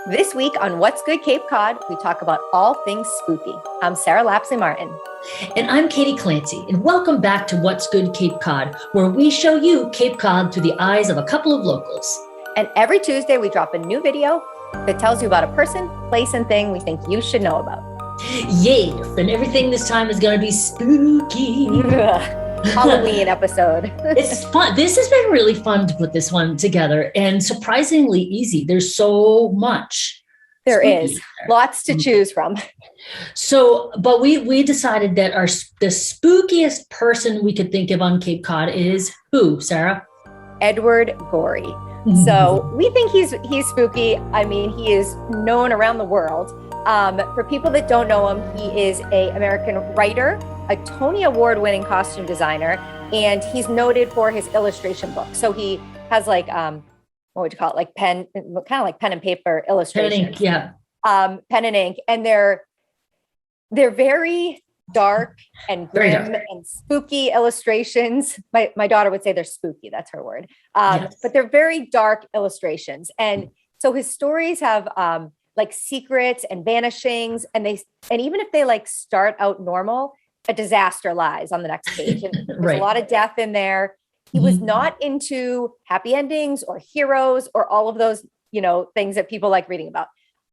This week on What's Good Cape Cod, we talk about all things spooky. I'm Sarah Lapsley Martin. And I'm Katie Clancy, and welcome back to What's Good Cape Cod, where we show you Cape Cod through the eyes of a couple of locals. And every Tuesday, we drop a new video that tells you about a person, place, and thing we think you should know about. Yes, and everything this time is going to be spooky. Halloween episode. It's fun. This has been really fun to put this one together and surprisingly easy. There's so much. There is lots to choose from. So, but we decided that the spookiest person we could think of on Cape Cod is who, Sarah? Edward Gorey. So we think he's spooky. I mean, he is known around the world. For people that don't know him, he is an American writer, a Tony Award-winning costume designer, and he's noted for his illustration book. So he has like, what would you call it? Like kind of like pen and paper illustrations. Pen and ink, yeah. Pen and ink. And they're very dark and grim and spooky illustrations. My daughter would say they're spooky. That's her word. Yes. But they're very dark illustrations. And so his stories have like secrets and vanishings. And even if they like start out normal, a disaster lies on the next page. And there's a lot of death in there. He was not into happy endings or heroes or all of those, things that people like reading about.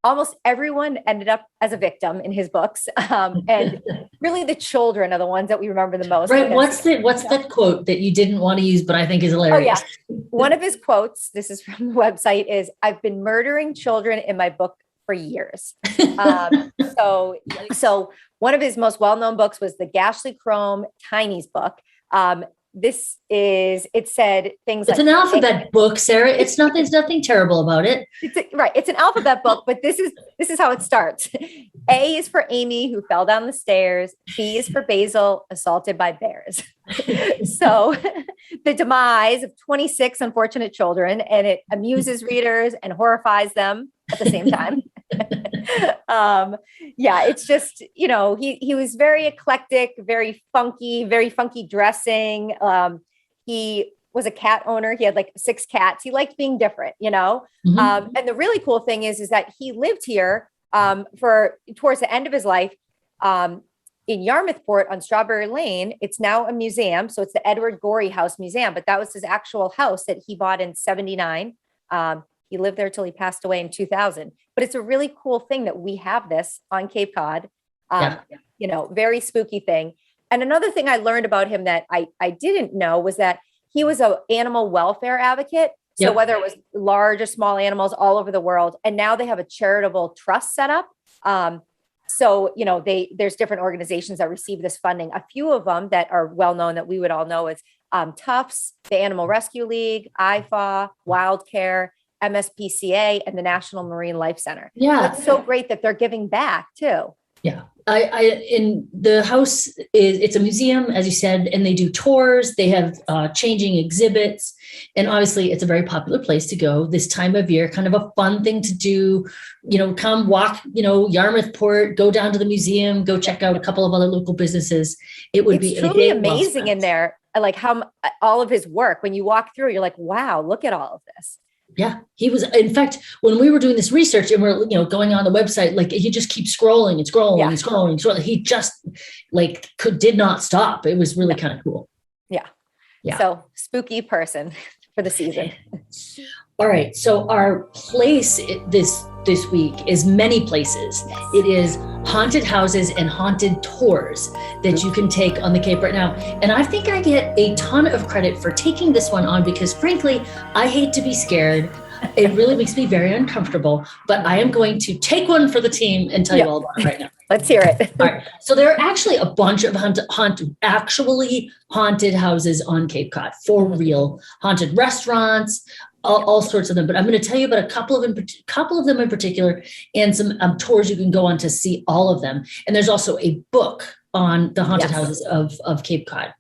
Almost everyone ended up as a victim in his books. And really the children are the ones that we remember the most. Right. What's that quote that you didn't want to use, but I think is hilarious? Oh, yeah. One of his quotes, this is from the website, is, "I've been murdering children in my book for years." So one of his most well-known books was the Ghastly Chrome Tiny's book. It said things like— It's an alphabet book, Sarah. There's nothing terrible about it. Right. It's an alphabet book, but this is how it starts. A is for Amy, who fell down the stairs. B is for Basil, assaulted by bears. So the demise of 26 unfortunate children, and it amuses readers and horrifies them at the same time. It's just, he was very eclectic, very funky dressing. He was a cat owner. He had like 6 cats. He liked being different, And the really cool thing is that he lived here towards the end of his life in Yarmouthport on Strawberry Lane. It's now a museum. So it's the Edward Gorey House Museum, but that was his actual house that he bought in 79. He lived there till he passed away in 2000. But it's a really cool thing that we have this on Cape Cod, very spooky thing. And another thing I learned about him that I didn't know was that he was an animal welfare advocate. So whether it was large or small animals all over the world, and now they have a charitable trust set up. There's different organizations that receive this funding. A few of them that are well known that we would all know is Tufts, the Animal Rescue League, IFA, Wild Care, MSPCA, and the National Marine Life Center. Yeah. So it's so great that they're giving back too. Yeah. In the house it's a museum, as you said, and they do tours. They have changing exhibits, and obviously it's a very popular place to go this time of year, kind of a fun thing to do, come walk, Yarmouthport, go down to the museum, go check out a couple of other local businesses. It's be truly amazing in there. Like how all of his work, when you walk through, you're like, wow, look at all of this. Yeah, he was. In fact, when we were doing this research and we're, going on the website, like he just keeps scrolling and scrolling and scrolling and scrolling. He just did not stop. It was really kind of cool. Yeah. So spooky person for the season. All right. So our place this week is many places. Yes. It is haunted houses and haunted tours that you can take on the Cape right now. And I think I get a ton of credit for taking this one on because frankly, I hate to be scared. It really makes me very uncomfortable, but I am going to take one for the team and tell you all about it right now. Let's hear it. All right. So there are actually a bunch of actually haunted houses on Cape Cod, for real, haunted restaurants, all sorts of them. But I'm going to tell you about a couple of them in particular, and some tours you can go on to see all of them. And there's also a book on the haunted houses of Cape Cod.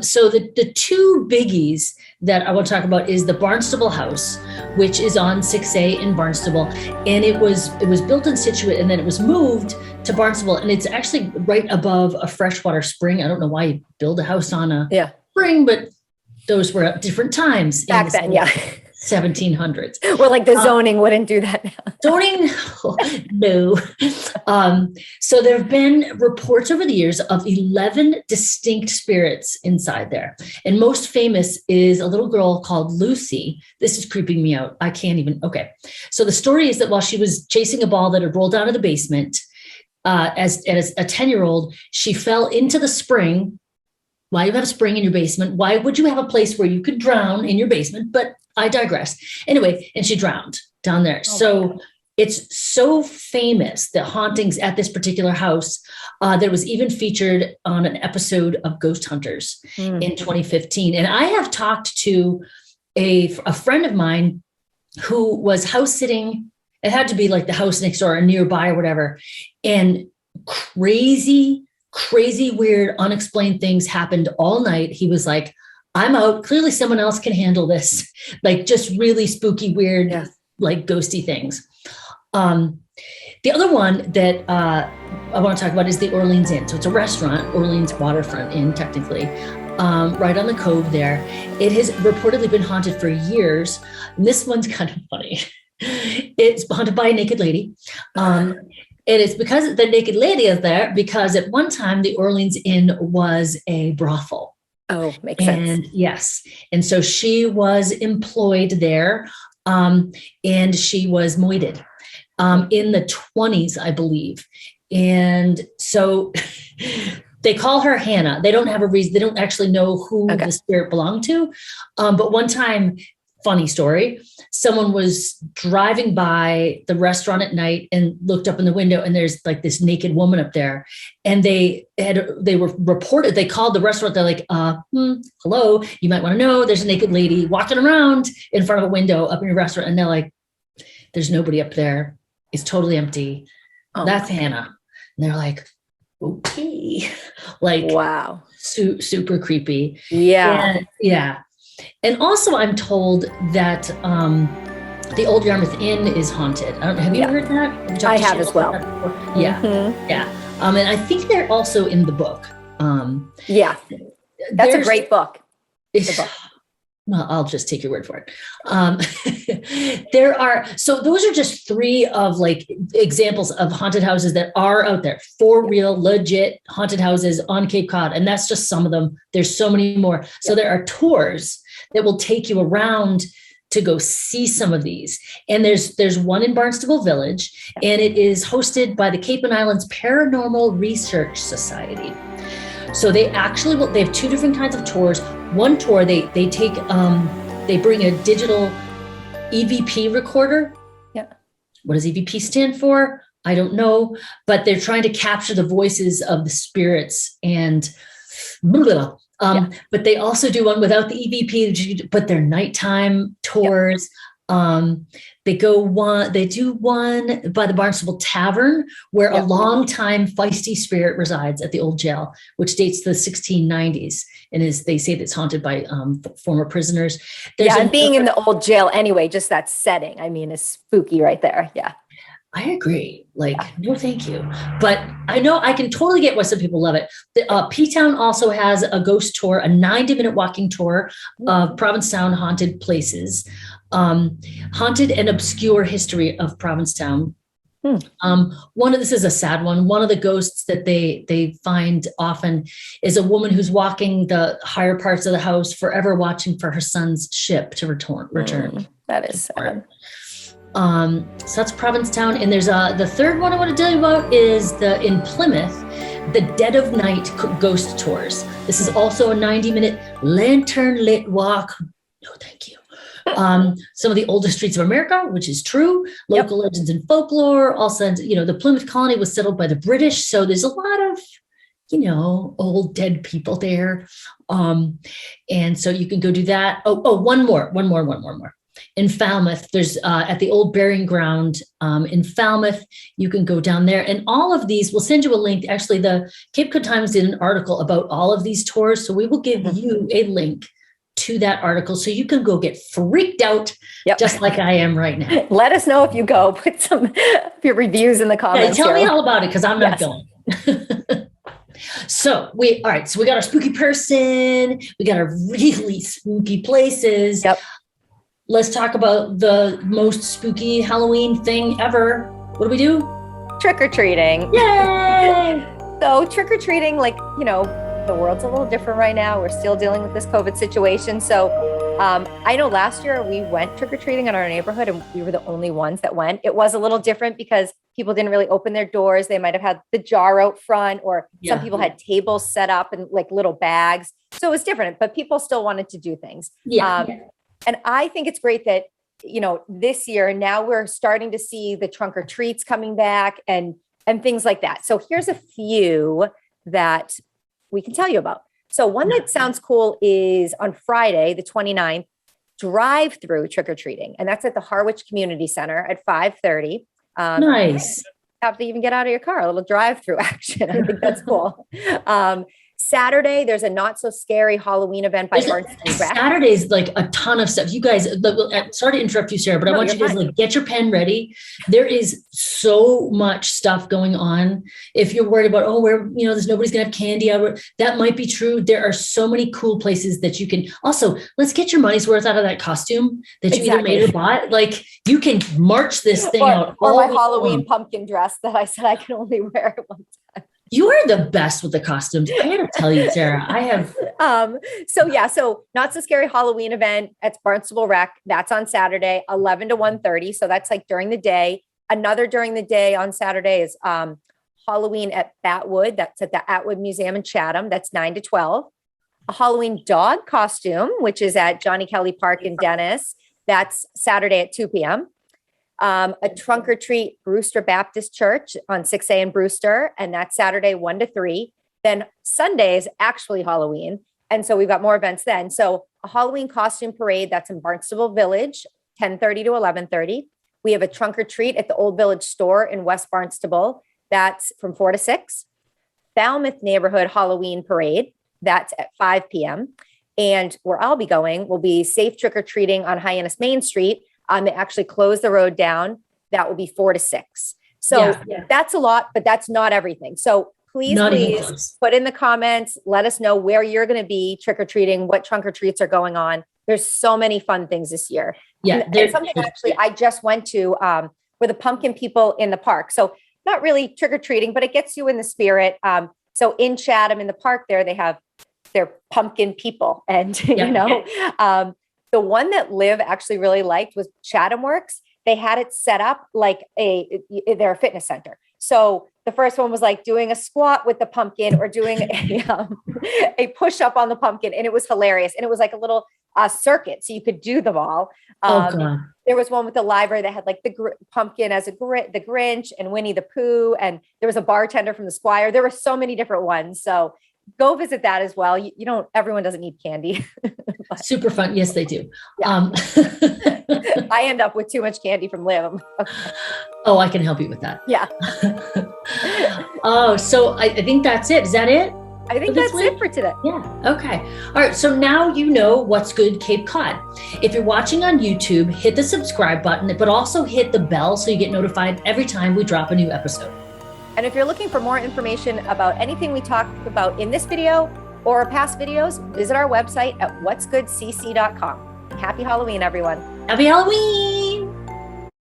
So the two biggies that I want to talk about is the Barnstable House, which is on 6A in Barnstable. And it was built in Situate, and then it was moved to Barnstable. And it's actually right above a freshwater spring. I don't know why you build a house on a spring, but those were at different times. Back then, yeah. 1700s. Well, like the zoning wouldn't do that now. Zoning, no. So there have been reports over the years of 11 distinct spirits inside there. And most famous is a little girl called Lucy. This is creeping me out. I can't even, okay. So the story is that while she was chasing a ball that had rolled down to the basement, as a 10-year-old, she fell into the spring. Why you have a spring in your basement? Why would you have a place where you could drown in your basement? But I digress. Anyway, and she drowned down there. So it's so famous, the hauntings at this particular house, that was even featured on an episode of Ghost Hunters in 2015. And I have talked to a friend of mine who was house sitting. It had to be like the house next door or nearby or whatever. And crazy, weird, unexplained things happened all night. He was like, I'm out. Clearly someone else can handle this. Like just really spooky, weird, like ghosty things. The other one that I want to talk about is the Orleans Inn. So it's a restaurant, Orleans Waterfront Inn, technically, right on the cove there. It has reportedly been haunted for years. And this one's kind of funny. It's haunted by a naked lady. And it's because the naked lady is there because at one time the Orleans Inn was a brothel. Oh, makes sense. Yes. And so she was employed there and she was moited in the 20s, I believe. And so they call her Hannah. They don't have a reason. They don't actually know who the spirit belonged to. But one time, funny story, someone was driving by the restaurant at night and looked up in the window and there's like this naked woman up there. And they were reported, they called the restaurant. They're like, hello, you might want to know there's a naked lady walking around in front of a window up in your restaurant. And they're like, there's nobody up there. It's totally empty. That's Hannah. And they're like, okay. Like, wow. Super creepy. Yeah. Yeah. And also I'm told that the Old Yarmouth Inn is haunted. I don't know. Have you heard that? I have as well. Yeah. Yeah. And I think they're also in the book. Yeah. That's a great book. Well, I'll just take your word for it. So those are just three of like examples of haunted houses that are out there, for real, legit haunted houses on Cape Cod. And that's just some of them. There's so many more. So there are tours that will take you around to go see some of these. And there's one in Barnstable Village, and it is hosted by the Cape and Islands Paranormal Research Society. So they have two different kinds of tours. One tour, they bring a digital EVP recorder. Yeah. What does EVP stand for? I don't know, but they're trying to capture the voices of the spirits and but they also do one without the EVP, but they're nighttime tours. They do one by the Barnstable Tavern, where a longtime feisty spirit resides at the old jail, which dates to the 1690s, and they say that's haunted by former prisoners. And being in the old jail anyway, just that setting, I mean, is spooky right there. Yeah. I agree. No, thank you. But I know I can totally get why some people love it. P-Town also has a ghost tour, a 90-minute walking tour of Provincetown haunted places, haunted and obscure history of Provincetown. This is a sad one. One of the ghosts that they find often is a woman who's walking the higher parts of the house, forever watching for her son's ship to return. That is sad. So that's Provincetown. And there's the third one I want to tell you about is in Plymouth, the Dead of Night Ghost Tours. This is also a 90-minute lantern lit walk. No, thank you. Some of the oldest streets of America, which is true. Local legends and folklore. Also, the Plymouth colony was settled by the British. So there's a lot of, old dead people there. And so you can go do that. One more. In Falmouth, there's at the old burying ground in Falmouth, you can go down there. And all of these, we'll send you a link. Actually, the Cape Cod Times did an article about all of these tours. So we will give you a link to that article so you can go get freaked out just like I am right now. Let us know if you go. Put some of your reviews in the comments. Tell me all about it because I'm not going. So we got our spooky person. We got our really spooky places. let's talk about the most spooky Halloween thing ever. What do we do? Trick-or-treating. Yay! So trick-or-treating, like, the world's a little different right now. We're still dealing with this COVID situation. So I know last year we went trick-or-treating in our neighborhood and we were the only ones that went. It was a little different because people didn't really open their doors. They might have had the jar out front, or some people had tables set up and like little bags. So it was different, but people still wanted to do things. And I think it's great that, this year, now we're starting to see the trunk or treats coming back and things like that. So here's a few that we can tell you about. So one that sounds cool is on Friday, the 29th, drive-through trick-or-treating. And that's at the Harwich Community Center at 5:30. Nice. Have to even get out of your car, a little drive-through action. I think that's cool. Saturday, there's a not so scary Halloween event by Barnstable Rec. Saturday's like a ton of stuff. You guys, sorry to interrupt you, Sarah, but I want you guys to get your pen ready. There is so much stuff going on. If you're worried about, there's nobody's gonna have candy out, that might be true. There are so many cool places that you can. Also, let's get your money's worth out of that costume that you either made or bought. Like, you can march this thing out. Or my Halloween pumpkin dress that I said I can only wear it one time. You are the best with the costumes. I gotta tell you, Sarah, I have. So not so scary Halloween event at Barnstable Rec. That's on Saturday, 11 to 1:30. So that's like during the day. Another during the day on Saturday is Halloween at Batwood. That's at the Atwood Museum in Chatham. That's 9 to 12. A Halloween dog costume, which is at Johnny Kelly Park in Dennis. That's Saturday at 2 p.m. A trunk or treat Brewster Baptist Church on 6A in Brewster, and that's Saturday 1 to 3. Then Sunday is actually Halloween, and so we've got more events then. So a Halloween costume parade, that's in Barnstable Village, 10:30 to 11:30. We have a trunk or treat at the Old Village Store in West Barnstable. That's from 4 to 6. Falmouth Neighborhood Halloween Parade, that's at 5 p.m. And where I'll be going will be safe trick or treating on Hyannis Main Street. They actually closed the road down. That will be 4 to 6. So that's a lot, but that's not everything. So please put in the comments. Let us know where you're going to be trick-or-treating, what trunk or treats are going on. There's so many fun things this year. Yeah. There's something actually I just went to with the pumpkin people in the park. So not really trick-or-treating, but it gets you in the spirit. So in Chatham, in the park there, they have their pumpkin people. And, the one that Liv actually really liked was Chatham Works. They had it set up like they're a fitness center. So the first one was like doing a squat with the pumpkin or doing a push up on the pumpkin. And it was hilarious. And it was like a little circuit. So you could do them all. There was one with the library that had like the pumpkin as the Grinch and Winnie the Pooh. And there was a bartender from the Squire. There were so many different ones. So go visit that as well. Everyone doesn't need candy. Super fun. Yes, they do. Yeah. I end up with too much candy from Liv. Oh, I can help you with that. Yeah. So I think that's it. Is that it? I think that's it for today. Yeah. Okay. All right. So now you know what's good Cape Cod. If you're watching on YouTube, hit the subscribe button, but also hit the bell so you get notified every time we drop a new episode. And if you're looking for more information about anything we talked about in this video or past videos, visit our website at whatsgoodcc.com. Happy Halloween, everyone. Happy Halloween.